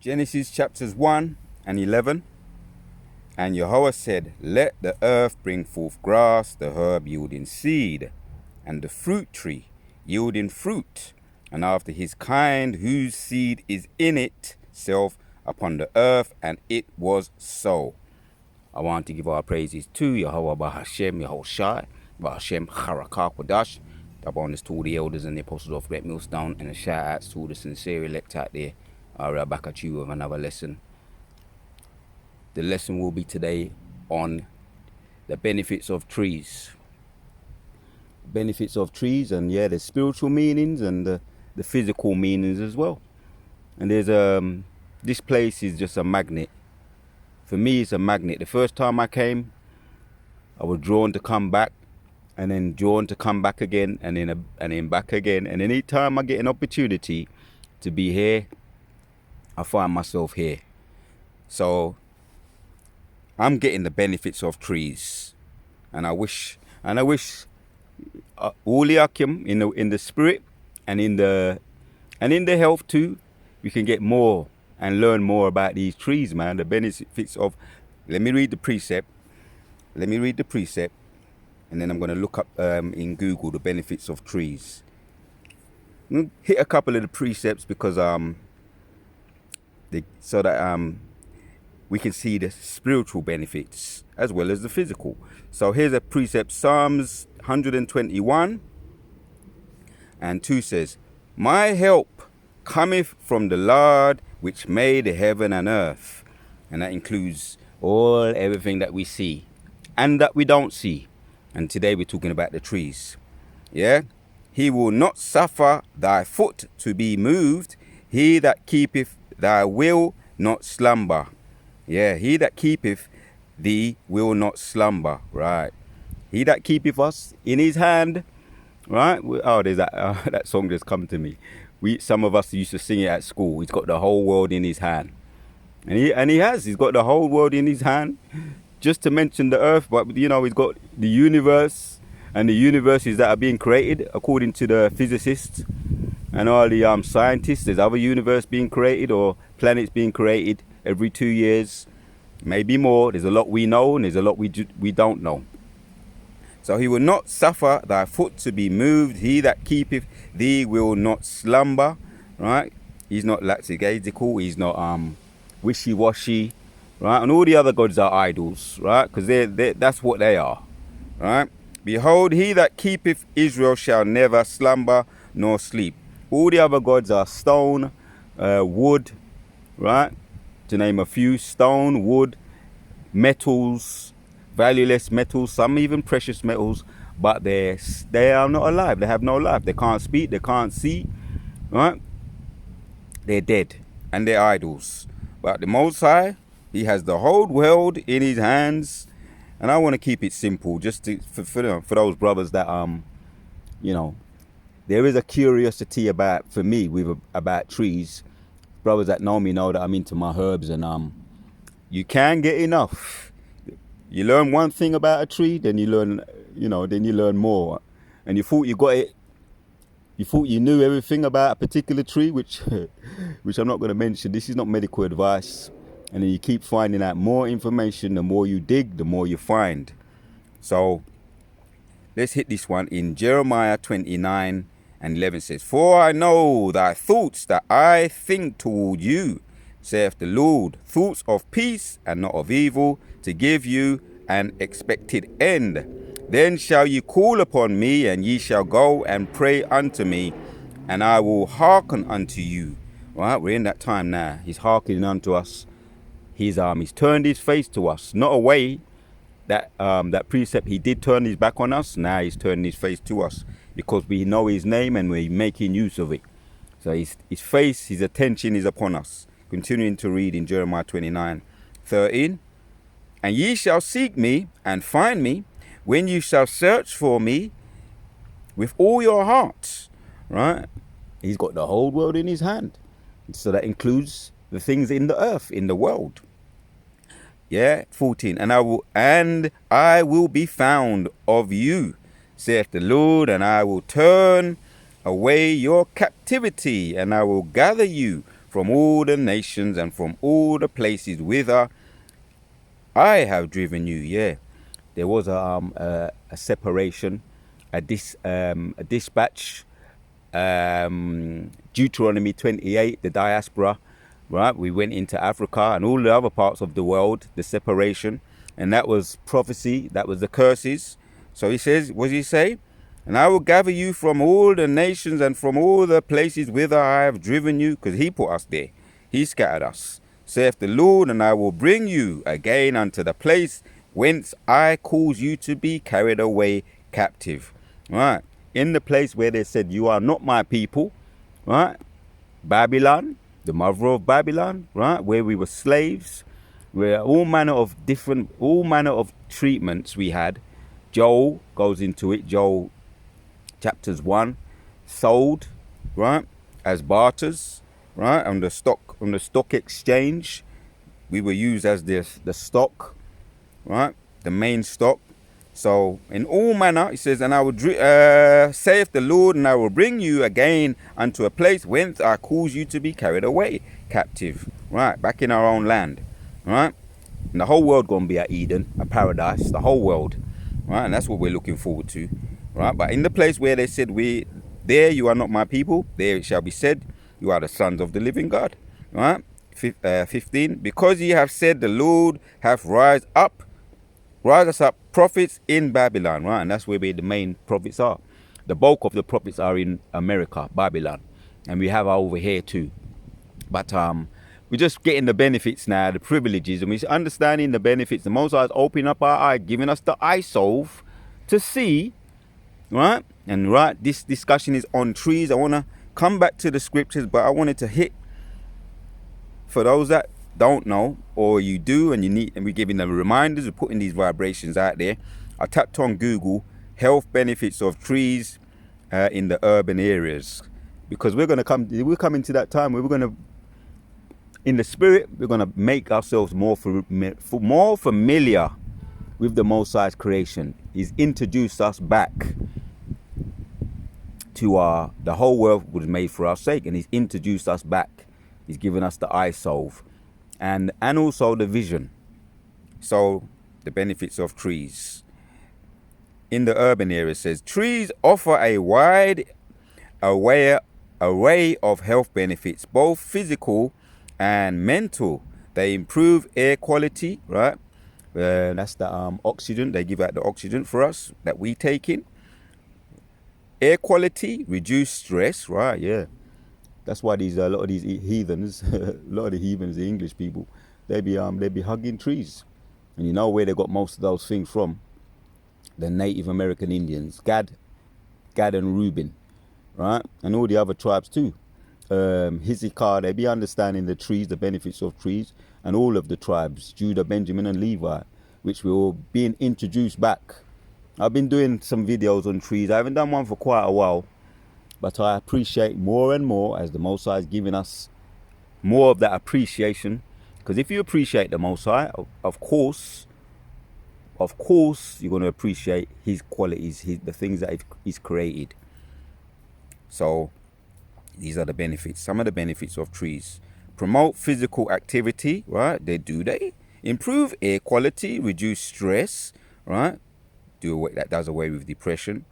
Genesis chapters 1 and 11. And Yahweh said, Let the earth bring forth grass, the herb yielding seed, and the fruit tree yielding fruit, and after his kind, whose seed is in itself upon the earth. And it was so. I want to give our praises to Yahweh Bahashem, Yahushai, Bahashem Harakah Kodash. The bonus to all the elders and the apostles of Great Millstone, and a shout out to all the sincere elect out there. I'll back at you with another lesson. The lesson will be today on the benefits of trees. Benefits of trees, and yeah, the spiritual meanings and the physical meanings as well. And there's this place is just a magnet. For me, it's a magnet. The first time I came, I was drawn to come back, and then drawn to come back again, and then back again. And any time I get an opportunity to be here, I find myself here. So I'm getting the benefits of trees, and I wish all the akim in the spirit and in the health too, we can get more and learn more about these trees, man. The benefits of. Let me read the precept, and then I'm going to look up in Google the benefits of trees. Hit a couple of the precepts because so that we can see the spiritual benefits as well as the physical. So here's a precept. Psalms 121 and 2 says, My help cometh from the Lord which made heaven and earth. And that includes everything that we see and that we don't see. And today we're talking about the trees. Yeah? He will not suffer thy foot to be moved. He that keepeth thy will not slumber. Yeah, he that keepeth thee will not slumber. Right. He that keepeth us in his hand. Right. Oh, there's that song just come to me. Some of us used to sing it at school. He's got the whole world in his hand. And he's got the whole world in his hand. Just to mention the earth, but he's got the universe and the universes that are being created according to the physicists and all the scientists. There's other universe being created or planets being created every 2 years, maybe more. There's a lot we know and there's a lot we don't know. So he will not suffer thy foot to be moved. He that keepeth thee will not slumber. Right? He's not lackadaisical. He's not wishy-washy. Right? And all the other gods are idols. Right? Because that's what they are. Right? Behold, he that keepeth Israel shall never slumber nor sleep. All the other gods are stone, wood, right? To name a few: stone, wood, metals, valueless metals, some even precious metals, but they are not alive. They have no life. They can't speak. They can't see, right? They're dead and they're idols. But the Most High, He has the whole world in His hands. And I want to keep it simple, just for those brothers that there is a curiosity about trees. Brothers that know me know that I'm into my herbs, and you can't get enough. You learn one thing about a tree, then you learn more. And you thought you got it. You thought you knew everything about a particular tree, which I'm not going to mention. This is not medical advice. And then you keep finding out more information. The more you dig, the more you find. So let's hit this one in Jeremiah 29 and 11 says, For I know thy thoughts that I think toward you, saith the Lord, thoughts of peace and not of evil, to give you an expected end. Then shall ye call upon me, and ye shall go and pray unto me, and I will hearken unto you. Right, we're in that time now. He's hearkening unto us. He's turned his face to us, not away. That precept, he did turn his back on us. Now he's turning his face to us because we know his name and we're making use of it. So his face, his attention is upon us. Continuing to read in Jeremiah 29:13. And ye shall seek me and find me when you shall search for me with all your heart. Right? He's got the whole world in his hand. So that includes the things in the earth, in the world. Yeah, 14. And I will be found of you, saith the Lord, and I will turn away your captivity, and I will gather you from all the nations and from all the places whither I have driven you. Yeah, there was a separation, a dispatch. Deuteronomy 28, the diaspora, right? We went into Africa and all the other parts of the world, the separation, and that was prophecy. That was the curses. So he says, what does he say? And I will gather you from all the nations and from all the places whither I have driven you, because he put us there. He scattered us, saith the Lord, and I will bring you again unto the place whence I cause you to be carried away captive. Right? In the place where they said, you are not my people, right? Babylon, the mother of Babylon, right? Where we were slaves, where all manner of treatments we had. Joel goes into it, Joel chapters 1, sold, right, as barters, right, on the stock exchange. We were used as the stock, right, the main stock. So in all manner, it says, and I will saith the Lord, and I will bring you again unto a place whence I cause you to be carried away captive, right, back in our own land, right. And the whole world gonna be a Eden, a paradise, the whole world, right, and that's what we're looking forward to, right. But in the place where they said, there you are not my people, there it shall be said, you are the sons of the living God, right. 15, because ye have said, the Lord hath rise us up prophets in Babylon, right? And that's where the main prophets are. The bulk of the prophets are in America, Babylon, and we have over here too. But we're just getting the benefits now, the privileges, and we're understanding the benefits. The Most High is opening up our eye, giving us the eye solve to see, right? And right, this discussion is on trees. I want to come back to the scriptures, but I wanted to hit, for those that don't know, or you do and you need, and we're giving them reminders, we're putting these vibrations out there. I tapped on Google health benefits of trees in the urban areas, because we're coming to that time where we're going to, in the spirit, we're going to make ourselves more familiar with the Most High's creation. He's introduced us back to the whole world was made for our sake, and he's introduced us back. He's given us the eye solve and also the vision. So the benefits of trees in the urban area says, trees offer a wide array of health benefits, both physical and mental. They improve air quality, right? That's the oxygen. They give out the oxygen for us that we take in. Air quality, reduce stress, right? Yeah. That's why a lot of these heathens, a lot of the heathens, the English people, they be hugging trees. And you know where they got most of those things from? The Native American Indians, Gad and Reuben, right? And all the other tribes too. Hezekiah, they be understanding the trees, the benefits of trees, and all of the tribes, Judah, Benjamin, and Levi, which were all being introduced back. I've been doing some videos on trees. I haven't done one for quite a while, but I appreciate more and more as the Most High is giving us more of that appreciation. Because if you appreciate the Most High, of course, you're going to appreciate his qualities, the things that he's created. So these are the benefits, some of the benefits of trees. Promote physical activity, right? They improve air quality, reduce stress, right? That does away with depression,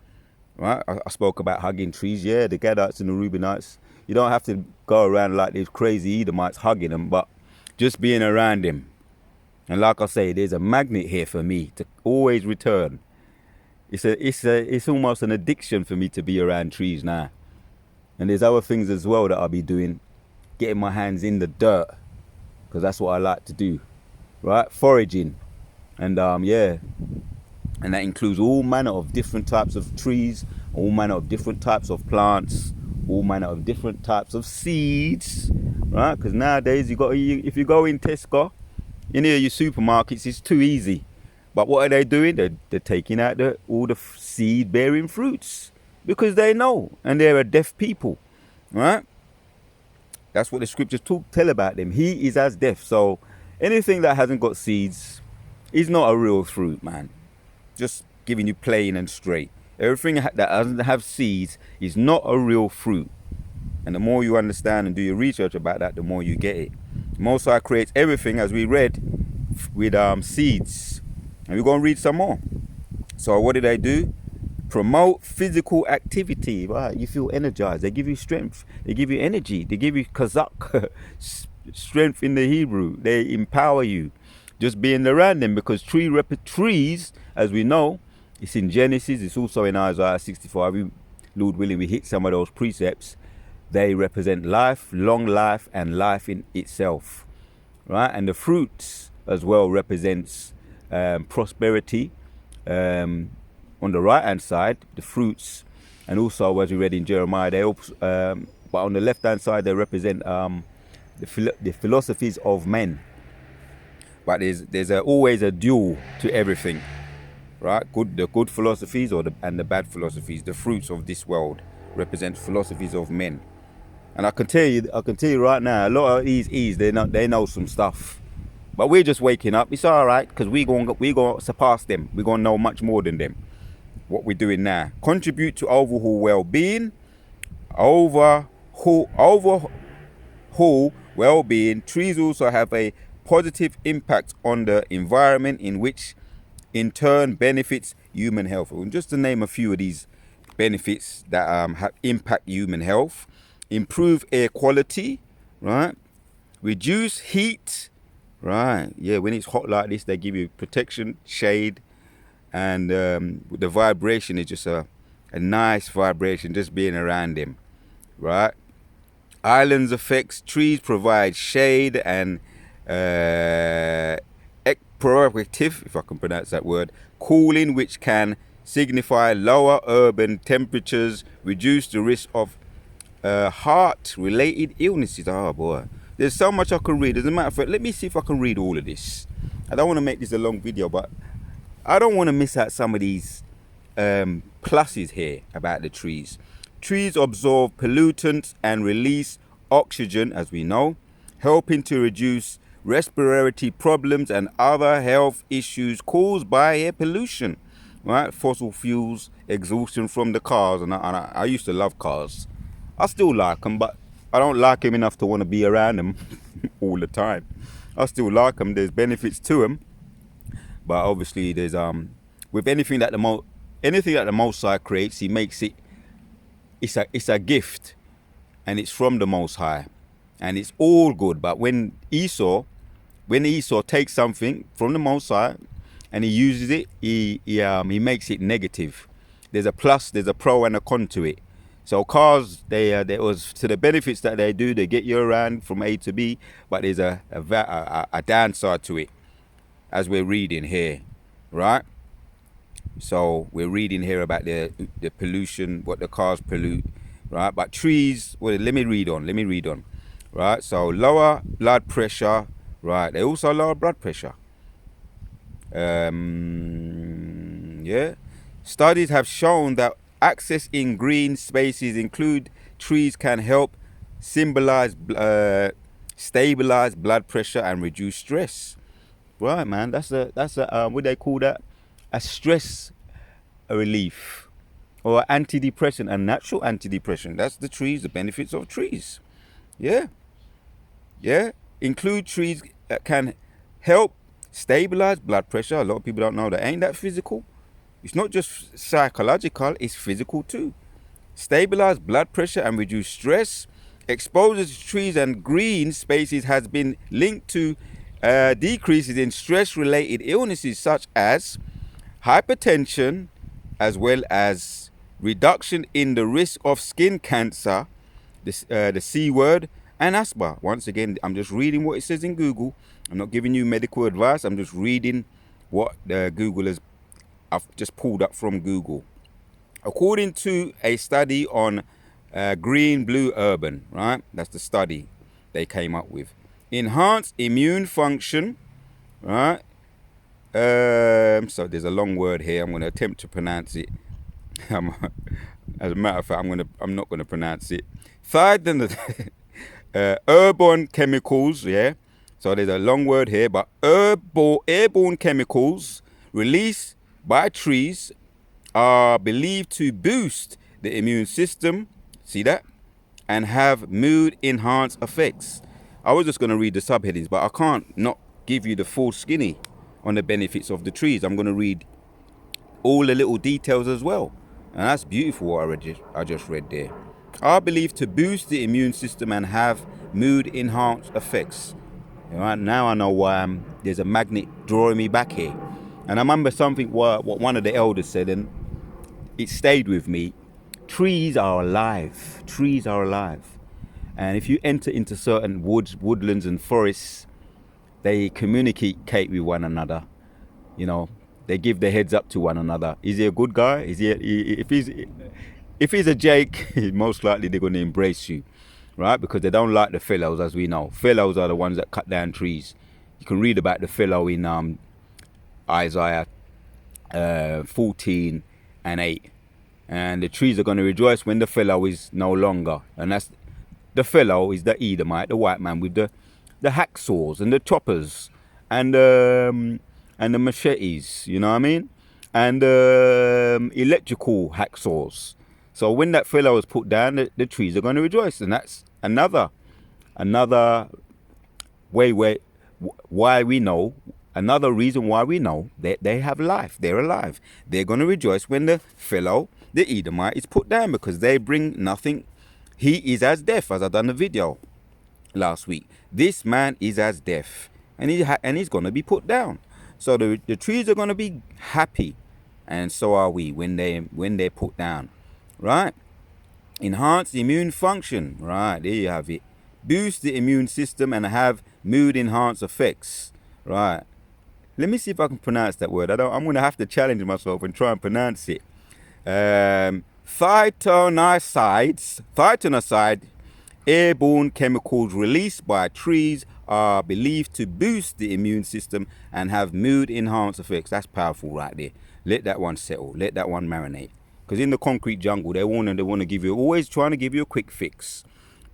right? I spoke about hugging trees. Yeah, the Gadites and the Reubenites, you don't have to go around like these crazy Edomites hugging them, but just being around them. And like I say, there's a magnet here for me to always return. It's almost an addiction for me to be around trees now. And there's other things as well that I'll be doing, getting my hands in the dirt, because that's what I like to do, right? Foraging, and yeah, and that includes all manner of different types of trees, all manner of different types of plants, all manner of different types of seeds, right? Because nowadays if you go in Tesco, in here your supermarkets, it's too easy. But what are they doing? They're taking out all the seed-bearing fruits, because they know, and they're a deaf people, right? That's what the scriptures tell about them. He is as deaf. So anything that hasn't got seeds is not a real fruit, man. Just giving you plain and straight. Everything that doesn't have seeds is not a real fruit. And the more you understand and do your research about that, the more you get it. Most High creates everything, as we read, with seeds. And we're going to read some more. So what did they do? Promote physical activity. Right? You feel energized. They give you strength. They give you energy. They give you kazak, strength in the Hebrew. They empower you. Just being around them, because trees, as we know, it's in Genesis. It's also in Isaiah 65. Lord willing, we hit some of those precepts. They represent life, long life, and life in itself, right? And the fruits as well represents prosperity. On the right hand side, the fruits, and also as we read in Jeremiah, they also, but on the left hand side they represent the philosophies of men. But there's always a dual to everything, right? The good philosophies and the bad philosophies. The fruits of this world represent philosophies of men. And I can tell you right now, a lot of these they know some stuff, but we're just waking up. It's all right, because we gonna surpass them. We're gonna know much more than them. What we're doing now, contribute to overall well-being. Overall well-being. Trees also have a positive impact on the environment, in which in turn benefits human health. And just to name a few of these benefits that impact human health: improve air quality, right? Reduce heat, right? Yeah, when it's hot like this, they give you protection, shade, and the vibration is just a nice vibration just being around them, right? Islands effects. Trees provide shade and proactive, if I can pronounce that word, cooling, which can signify lower urban temperatures, reduce the risk of heart-related illnesses. Oh boy, there's so much I can read. As a matter of fact, let me see if I can read all of this. I don't want to make this a long video, but I don't want to miss out some of these pluses here about the trees. Trees absorb pollutants and release oxygen, as we know, helping to reduce respiratory problems and other health issues caused by air pollution, right? Fossil fuels, exhaustion from the cars, and I used to love cars. I still like them, but I don't like them enough to want to be around them all the time. I still like them. There's benefits to them, but obviously there's with anything that the Most High creates, He makes it. It's a gift, and it's from the Most High, and it's all good. But when Esau takes something from the Most High and he uses it, he makes it negative. There's a plus, there's a pro and a con to it. So cars, there was to the benefits that they do, they get you around from A to B, but there's a downside to it, as we're reading here, right? So we're reading here about the pollution, what the cars pollute, right? But trees, well, let me read on, right? So lower blood pressure, right? They also lower blood pressure. Yeah. Studies have shown that accessing green spaces, include trees, can help stabilize blood pressure and reduce stress. Right, man. That's a what they call that? A stress relief, or antidepressant, a natural antidepressant. That's the trees, the benefits of trees. Yeah. Include trees that can help stabilize blood pressure. A lot of people don't know that. Ain't that physical? It's not just psychological, it's physical too. Stabilize blood pressure and reduce stress. Exposure to trees and green spaces has been linked to decreases in stress-related illnesses such as hypertension, as well as reduction in the risk of skin cancer, the C word, and asthma. Once again, I'm just reading what it says in Google. I'm not giving you medical advice. I'm just reading what I've just pulled up from Google. According to a study on green, blue, urban, right? That's the study they came up with. Enhance immune function, right? So there's a long word here. I'm going to attempt to pronounce it. As a matter of fact, I'm not going to pronounce it. Third than the airborne chemicals, yeah. So there's a long word here, but airborne chemicals released by trees are believed to boost the immune system. See that? and have mood enhanced effects. I was just going to read the subheadings, but I can't not give you the full skinny on the benefits of the trees. I'm going to read all the little details as well. And that's beautiful what I just read there. Are believed to boost the immune system and have mood enhanced effects. Right, now I know why there's a magnet drawing me back here. And I remember something what one of the elders said, and it stayed with me. Trees are alive. Trees are alive. And if you enter into certain woodlands and forests, they communicate with one another. You know, they give their heads up to one another. Is he a good guy? Is he? If he's a Jake, most likely they're going to embrace you, right? Because they don't like the fellows, as we know. Fellows are the ones that cut down trees. You can read about the fellow in Isaiah 14 and 8. And the trees are going to rejoice when the fellow is no longer. And that's the fellow is the Edomite, the white man with the hacksaws and the choppers and the machetes, you know what I mean? And electrical hacksaws. So when that fellow is put down, the trees are going to rejoice. And that's another way why we know, another reason why we know that they have life. They're alive. They're going to rejoice when the fellow, the Edomite, is put down, because they bring nothing. He is as deaf, as I done the video last week. This man is as deaf, and he's going to be put down. So the trees are going to be happy, and so are we when they're put down, right? Enhance the immune function, right? There you have it. Boost the immune system and have mood enhanced effects, right? Let me see if I can pronounce that word. I'm going to have to challenge myself and try and pronounce it. Thytonocide, airborne chemicals released by trees, are believed to boost the immune system and have mood enhanced effects. That's powerful right there. Let that one settle. Let that one marinate. Because in the concrete jungle, they want to give you, always trying to give you a quick fix.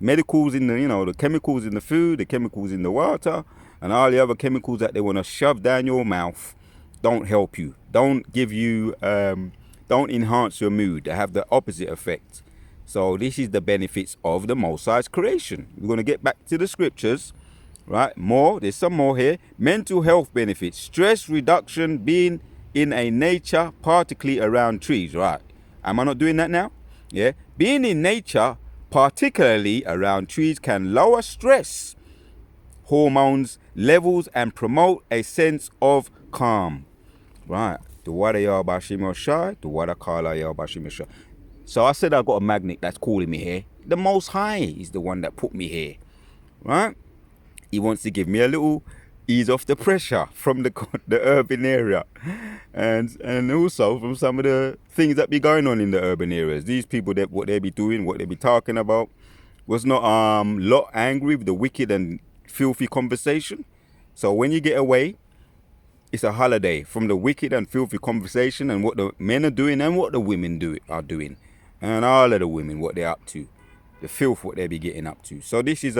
Medicals in the chemicals in the food, the chemicals in the water, and all the other chemicals that they want to shove down your mouth don't help you. Don't give you, don't enhance your mood. They have the opposite effect. So this is the benefits of the Most High's creation. We're going to get back to the scriptures, right? There's some more here. Mental health benefits, stress reduction, being in a nature, particularly around trees, right? Am I not doing that now? Yeah. Being in nature, particularly around trees, can lower stress hormones levels and promote a sense of calm. Right. So I said I got a magnet that's calling me here. The Most High is the one that put me here. Right? He wants to give me a little ease off the pressure from the urban area, and also from some of the things that be going on in the urban areas. These people, that what they be doing, what they be talking about, was not lot angry with the wicked and filthy conversation. So when you get away, it's a holiday from the wicked and filthy conversation and what the men are doing and what the women are doing, and all of the women, what they're up to, the filth what they be getting up to. So this is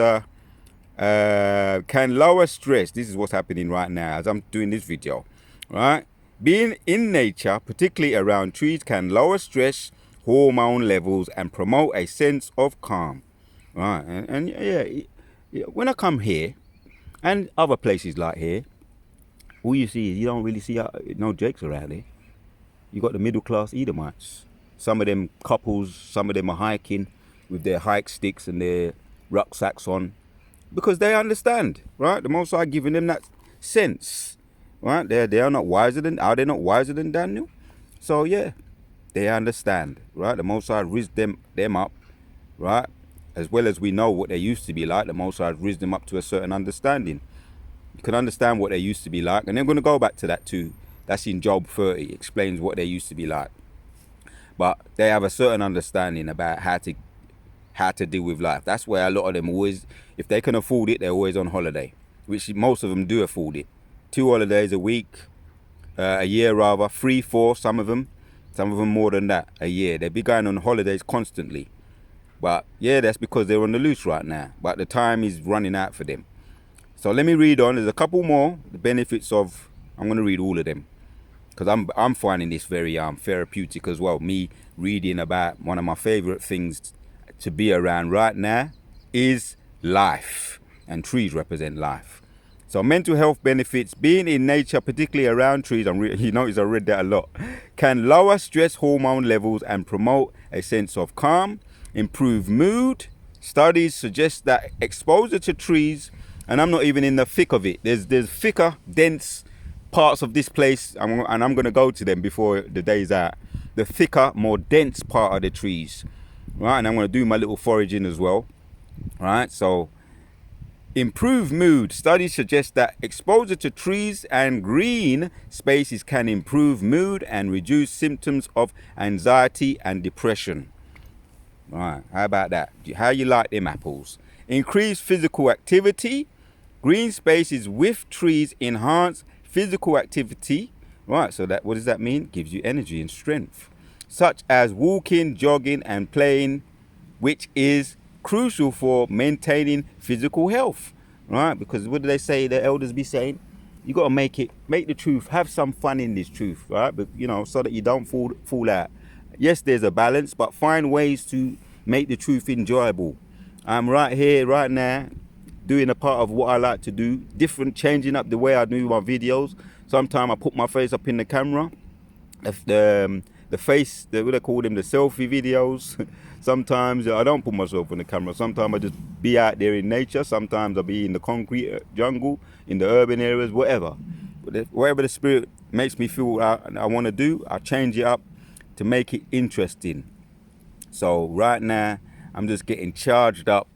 can lower stress. This is what's happening right now as I'm doing this video, right? Being in nature, particularly around trees, can lower stress hormone levels and promote a sense of calm, right? And yeah, when I come here and other places like here, all you see is, you don't really see no Jakes around here. You got the middle class Edomites. Some of them couples, some of them are hiking with their hike sticks and their rucksacks on, because they understand, right? The Most High giving them that sense, right? They are not wiser than Daniel? So yeah, they understand, right? The Most High raised them up, right? As well as we know what they used to be like, the Most High raised them up to a certain understanding. You can understand what they used to be like, and they're going to go back to that too. That's in Job 30, explains what they used to be like. But they have a certain understanding about how to deal with life. That's where a lot of them always, if they can afford it, they're always on holiday, which most of them do afford it. 2 holidays a week, a year rather, 3, 4, some of them more than that, a year. They be going on holidays constantly. But yeah, that's because they're on the loose right now. But the time is running out for them. So let me read on. There's a couple more, the benefits of, I'm going to read all of them, because I'm finding this very therapeutic as well. Me reading about one of my favorite things to be around right now is life, and trees represent life. So mental health benefits, being in nature, particularly around trees, you notice I read that a lot, can lower stress hormone levels and promote a sense of calm, improve mood. Studies suggest that exposure to trees, and I'm not even in the thick of it, there's thicker, dense parts of this place, and I'm going to go to them before the day's out. The thicker, more dense part of the trees, right? And I'm going to do my little foraging as well, right? So improve mood. Studies suggest that exposure to trees and green spaces can improve mood and reduce symptoms of anxiety and depression. Right, how about that? How you like them apples? Increase physical activity. Green spaces with trees enhance physical activity. Right, so that, what does that mean? Gives you energy and strength, such as walking, jogging and playing, which is crucial for maintaining physical health, right? Because what do they say, the elders be saying? You got to make the truth, have some fun in this truth, right? But you know, so that you don't fall out. Yes, there's a balance, but find ways to make the truth enjoyable. I'm right here, right now, doing a part of what I like to do, changing up the way I do my videos. Sometimes I put my face up in the camera, the face, what they call them, the selfie videos. Sometimes I don't put myself on the camera. Sometimes I just be out there in nature. Sometimes I'll be in the concrete jungle, in the urban areas, whatever. Whatever the spirit makes me feel I want to do, I change it up to make it interesting. So right now, I'm just getting charged up.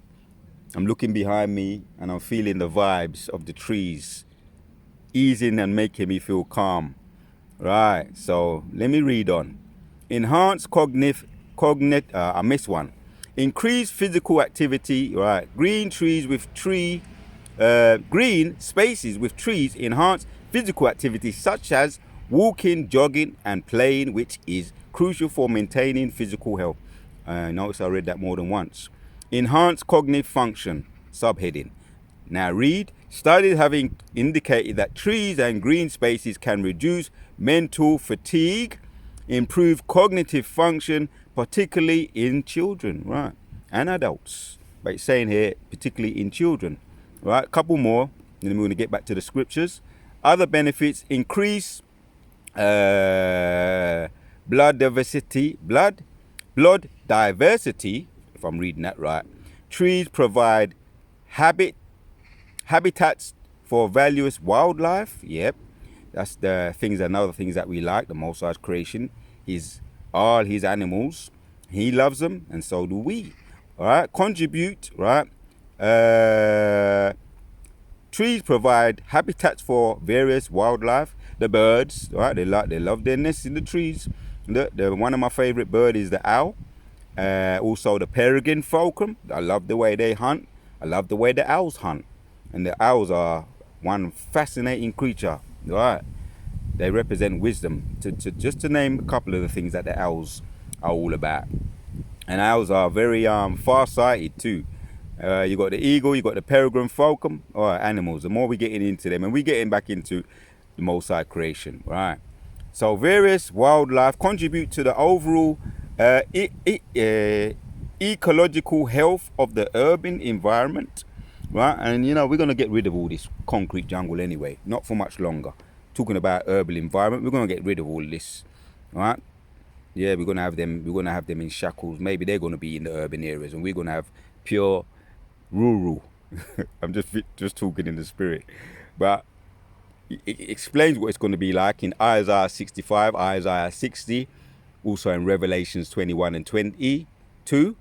I'm looking behind me and I'm feeling the vibes of the trees, easing and making me feel calm. Right, so let me read on. Enhance I missed one. Increase physical activity. Right, green spaces with trees enhance physical activity such as walking, jogging and playing, which is crucial for maintaining physical health. Notice I read that more than once. Enhance cognitive function, subheading. Now read, studies have indicated that trees and green spaces can reduce mental fatigue, improve cognitive function, particularly in children, right, and adults. But it's saying here, particularly in children, right? A couple more, and then we're going to get back to the scriptures. Other benefits: increase blood diversity, if I'm reading that right. Trees provide habitats for various wildlife. Yep, that's the things, another things that we like. The Most High's creation is all his animals. He loves them, and so do we. All right, contribute. Right, trees provide habitats for various wildlife. The birds, right? They love their nests in the trees. One of my favorite bird is the owl. Also the peregrine falcon. I love the way they hunt. I love the way the owls hunt. And the owls are one fascinating creature, right? They represent wisdom. Just to name a couple of the things that the owls are all about. And owls are very far-sighted too. You got the eagle, you got the peregrine falcon, or animals. The more we're getting into them, and we're getting back into the Most High creation, right? So various wildlife contribute to the overall ecological health of the urban environment, right? And you know, we're going to get rid of all this concrete jungle anyway, not for much longer. Talking about urban environment, we're going to get rid of all this, right? Yeah, we're going to have them in shackles. Maybe they're going to be in the urban areas, and we're going to have pure rural. I'm just talking in the spirit, but it explains what it's going to be like in Isaiah 65, Isaiah 60, also in Revelations 21 and 22.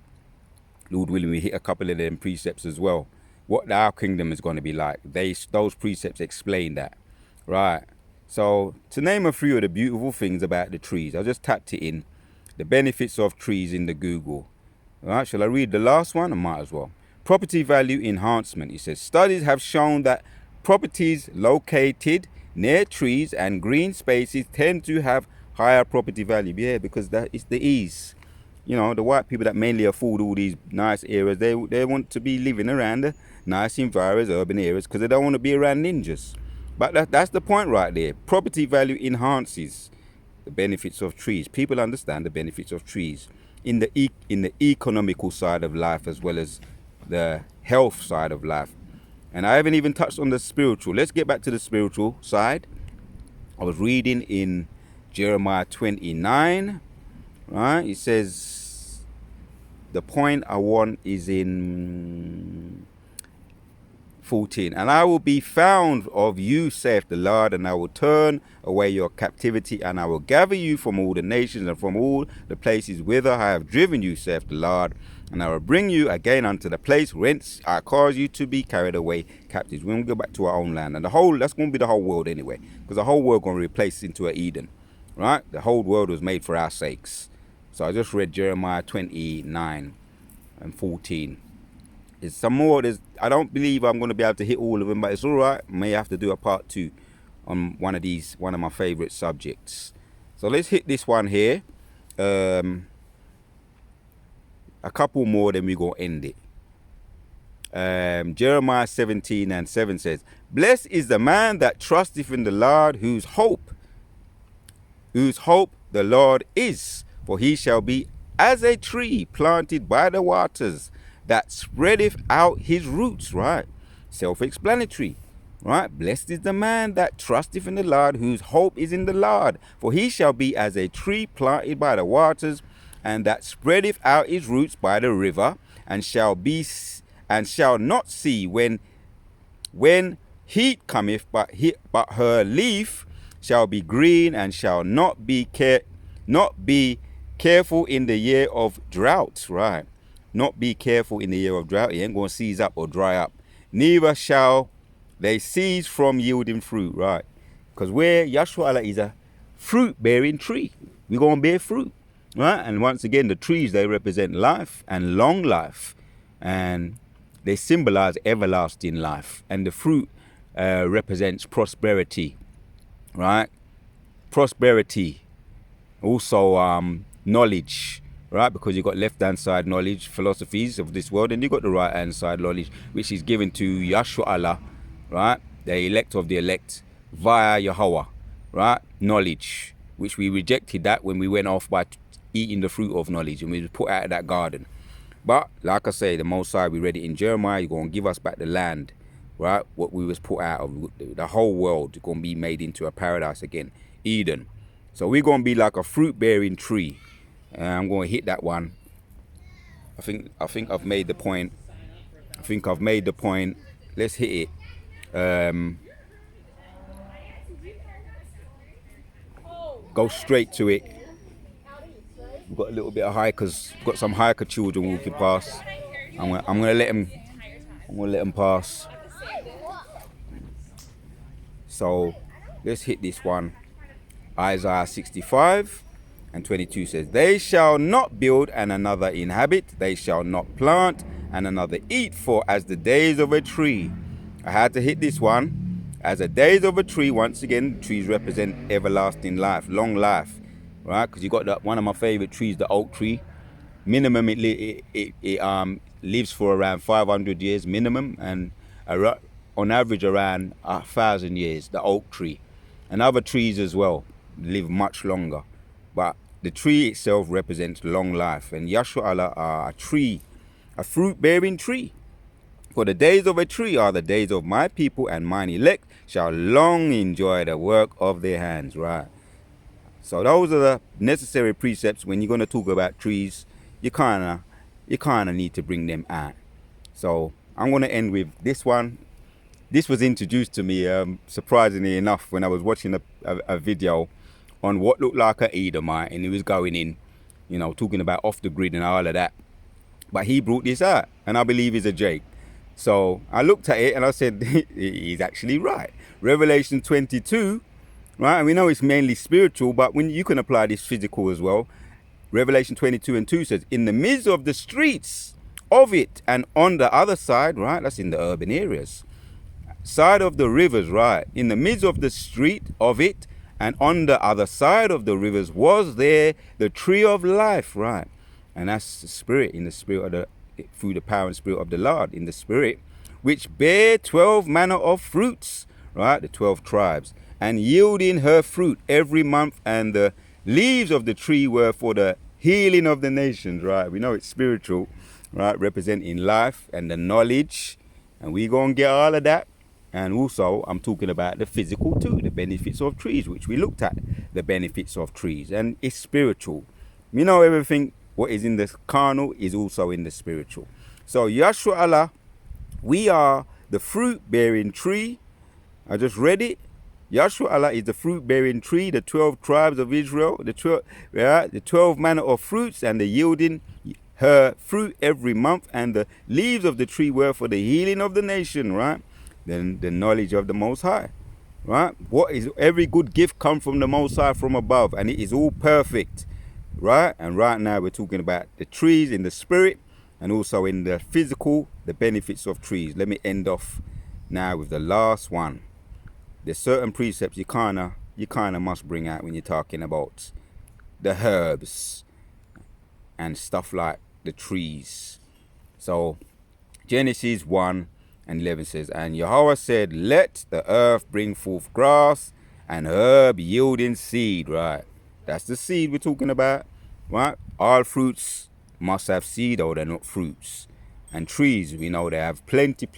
Lord willing, we hit a couple of them precepts as well. What our kingdom is going to be like. Those precepts explain that, right? So to name a few of the beautiful things about the trees, I just tapped it in. The benefits of trees in the Google. All right, shall I read the last one? I might as well. Property value enhancement. It says studies have shown that properties located near trees and green spaces tend to have higher property value. Yeah, because that is the ease. You know, the white people that mainly afford all these nice areas, they want to be living around the nice environments, urban areas, because they don't want to be around ninjas. But that's the point right there. Property value enhances the benefits of trees. People understand the benefits of trees. in the economical side of life as well as the health side of life. And I haven't even touched on the spiritual. Let's get back to the spiritual side. I was reading in Jeremiah 29, right? It says, the point I want is in 14. And I will be found of you, saith the Lord, and I will turn away your captivity, and I will gather you from all the nations and from all the places whither I have driven you, saith the Lord, and I will bring you again unto the place whence I caused you to be carried away captives. We're going to go back to our own land. And that's going to be the whole world anyway, because the whole world going to replace into an Eden, right? The whole world was made for our sakes. So I just read Jeremiah 29 and 14. There's some more. I don't believe I'm going to be able to hit all of them, but it's all right. I may have to do a part 2 on one of my favorite subjects. So let's hit this one here. A couple more, then we're going to end it. Jeremiah 17 and 7 says, blessed is the man that trusteth in the Lord, whose hope the Lord is. For he shall be as a tree planted by the waters, that spreadeth out his roots, right? Self-explanatory, right? Blessed is the man that trusteth in the Lord, whose hope is in the Lord. For he shall be as a tree planted by the waters, and that spreadeth out his roots by the river, and shall not see when heat cometh, but her leaf shall be green, and shall not be careful in the year of drought, right? Not be careful in the year of drought. He ain't going to seize up or dry up. Neither shall they cease from yielding fruit, right? Because Yahshua is a fruit-bearing tree. We're going to bear fruit, right? And once again, the trees, they represent life and long life. And they symbolize everlasting life. And the fruit represents prosperity, right? Prosperity. Also, knowledge. Right, because you've got left-hand side knowledge, philosophies of this world, and you've got the right-hand side knowledge, which is given to Yahshua, right, the elect of the elect, via Yahweh, right, knowledge, which we rejected that when we went off by eating the fruit of knowledge, and we were put out of that garden. But, like I say, the Most High, we read it in Jeremiah, you're going to give us back the land, right, what we was put out of, the whole world is going to be made into a paradise again, Eden. So we're going to be like a fruit-bearing tree. I'm going to hit that one. I think I've made the point. Let's hit it. Go straight to it. We've got a little bit of hikers. We've got some hiker children walking past. I'm gonna let them pass. So let's hit this one. Isaiah 65. And 22 says, they shall not build and another inhabit, they shall not plant and another eat, for as the days of a tree. I had to hit this one. As the days of a tree, once again, trees represent everlasting life, long life, right? Because you got one of my favorite trees, the oak tree. Minimum, it lives for around 500 years minimum, and on average around 1,000 years, the oak tree. And other trees as well live much longer. But the tree itself represents long life. And Yahshua are a tree, a fruit-bearing tree. For the days of a tree are the days of my people, and mine elect shall long enjoy the work of their hands. Right. So those are the necessary precepts when you're going to talk about trees. You kind of need to bring them out. So I'm going to end with this one. This was introduced to me, surprisingly enough, when I was watching a video on what looked like an Edomite, and he was going in, talking about off the grid and all of that. But he brought this out, and I believe he's a Jake. So I looked at it and I said, he's actually right. Revelation 22, right? And we know it's mainly spiritual, but when you can apply this physical as well. Revelation 22 and 2 says, in the midst of the streets of it, and on the other side, right? That's in the urban areas. Side of the rivers, right? In the midst of the street of it, and on the other side of the rivers was there the tree of life, right? And that's the spirit, in the spirit of through the power and spirit of the Lord, in the spirit, which bare 12 manner of fruits, right? The 12 tribes, and yielding her fruit every month, and the leaves of the tree were for the healing of the nations, right? We know it's spiritual, right? Representing life and the knowledge. And we're going to get all of that. And also, I'm talking about the physical too, the benefits of trees, which we looked at, the benefits of trees. And it's spiritual. You know, everything what is in the carnal is also in the spiritual. So, Yahshua Allah, we are the fruit-bearing tree. I just read it. Yahshua Allah is the fruit-bearing tree, the 12 tribes of Israel, the 12 manner of fruits, and the yielding her fruit every month, and the leaves of the tree were for the healing of the nation, right? Then the knowledge of the Most High, right? What is every good gift come from the Most High from above, and it is all perfect, right? And right now we're talking about the trees in the spirit and also in the physical, the benefits of trees. Let me end off now with the last one. There's certain precepts you kinda must bring out when you're talking about the herbs and stuff like the trees. So Genesis 1:11 says, and Yahweh said, let the earth bring forth grass and herb yielding seed, right? That's the seed we're talking about, right? All fruits must have seed, or they're not fruits. And trees, we know they have plenty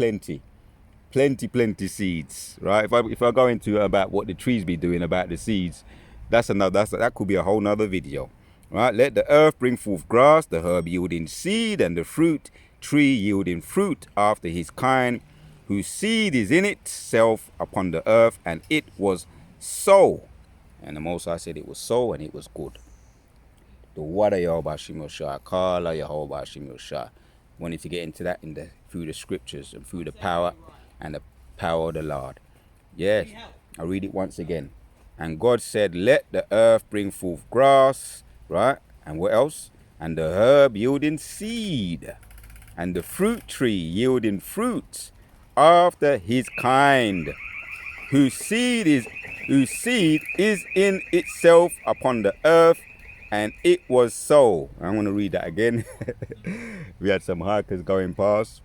seeds, right? If I go into about what the trees be doing about the seeds, that could be a whole nother video, right? Let the earth bring forth grass, the herb yielding seed, and the fruit tree yielding fruit after his kind, whose seed is in itself upon the earth. And it was so. And the Most High said it was so, and it was good. The Wada Yahweh Shimoshah, Kala Yahweh Shimoshah. Wanted to get into that through the scriptures and through the power and the power of the Lord. Yes, I read it once again. And God said, let the earth bring forth grass, right? And what else? And the herb yielding seed, and the fruit tree yielding fruit after his kind, whose seed is in itself upon the earth. And it was so. I'm going to read that again. We had some hikers going past.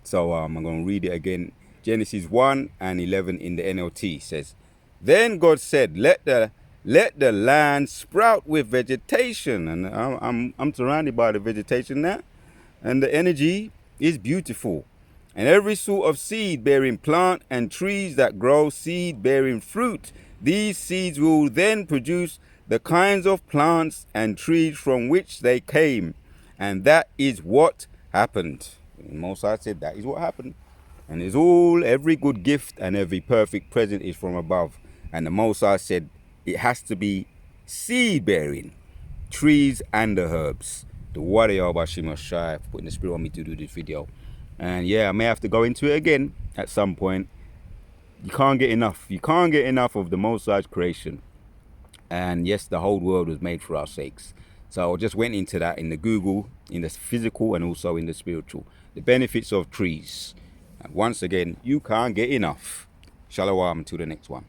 So I'm going to read it again. Genesis 1:11 in the NLT says, then God said, let the land sprout with vegetation. And I'm surrounded by the vegetation now. And the energy is beautiful. And every sort of seed-bearing plant and trees that grow seed-bearing fruit. These seeds will then produce the kinds of plants and trees from which they came. And that is what happened. And Moses said that is what happened. And it's every good gift and every perfect present is from above. And the Moses said it has to be seed-bearing, trees and the herbs. The warrior of Shimoshai for putting the spirit on me to do this video. And yeah, I may have to go into it again at some point. You can't get enough. You can't get enough of the Most High's creation. And yes, the whole world was made for our sakes. So I just went into that in the Google, in the physical and also in the spiritual. The benefits of trees. And once again, you can't get enough. Shalom, until the next one.